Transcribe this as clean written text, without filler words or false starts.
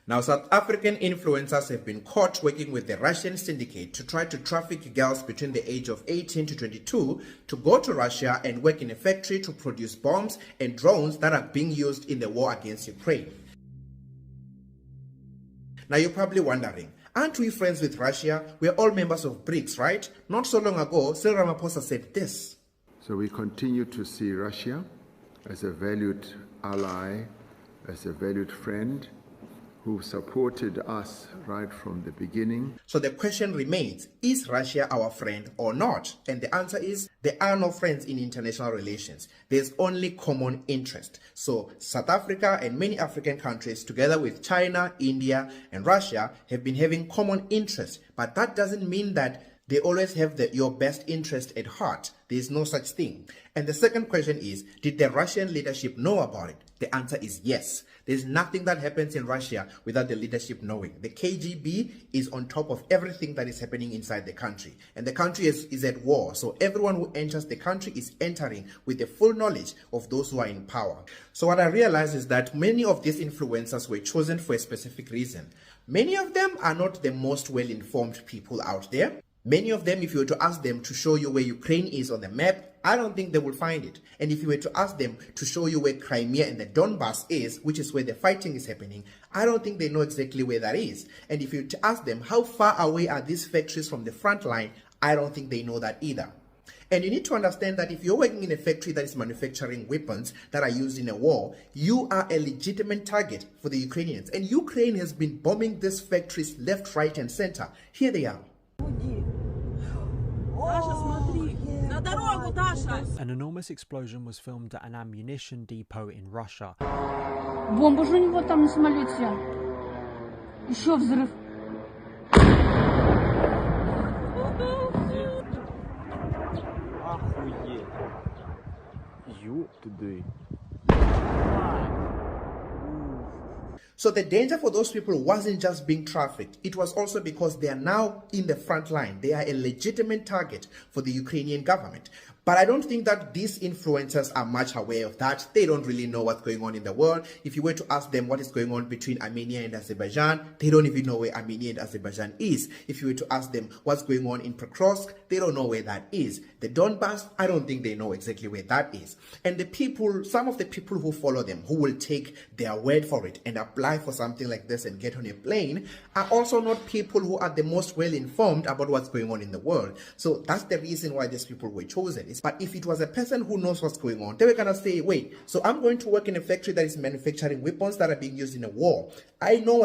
Now, South African influencers have been caught working with the Russian syndicate to try to traffic girls between the age of 18 to 22 to go to Russia and work in a factory to produce bombs and drones that are being used in the war against Ukraine. Now, you're probably wondering, aren't we friends with Russia? We're all members of BRICS, right? Not so long ago, Cyril Ramaphosa said this. So we continue to see Russia as a valued ally, as a valued friend, who supported us right from the beginning. So the question remains, is Russia our friend or not? And the answer is, there are no friends in international relations. There's only common interest. So South Africa and many African countries, together with China, India, and Russia, have been having common interests. But that doesn't mean that they always have your best interest at heart. There is no such thing. And the second question is, did the Russian leadership know about it? The answer is yes. There's nothing that happens in Russia without the leadership knowing. The KGB is on top of everything that is happening inside the country. And the country is at war. So everyone who enters the country is entering with the full knowledge of those who are in power. So what I realized is that many of these influencers were chosen for a specific reason. Many of them are not the most well-informed people out there. Many of them, if you were to ask them to show you where Ukraine is on the map, I don't think they will find it. And if you were to ask them to show you where Crimea and the Donbass is, which is where the fighting is happening, I don't think they know exactly where that is. And if you were to ask them how far away are these factories from the front line, I don't think they know that either. And you need to understand that if you're working in a factory that is manufacturing weapons that are used in a war, you are a legitimate target for the Ukrainians. And Ukraine has been bombing these factories left, right, and center. Here they are. An enormous explosion was filmed at an ammunition depot in Russia. Бомба же у него там на самолете. Еще взрыв. Охуеть. Ёптуды. So the danger for those people wasn't just being trafficked. It was also because they are now in the front line. They are a legitimate target for the Ukrainian government. But I don't think that these influencers are much aware of that. They don't really know what's going on in the world. If you were to ask them what is going on between Armenia and Azerbaijan, they don't even know where Armenia and Azerbaijan is. If you were to ask them what's going on in Pokrovsk, they don't know where that is. The Donbass, I don't think they know exactly where that is. And the people, some of the people who follow them, who will take their word for it and apply for something like this and get on a plane, are also not people who are the most well informed about what's going on in the world. So that's the reason why these people were chosen. But if it was a person who knows what's going on, they were going to say, wait, so I'm going to work in a factory that is manufacturing weapons that are being used in a war. I know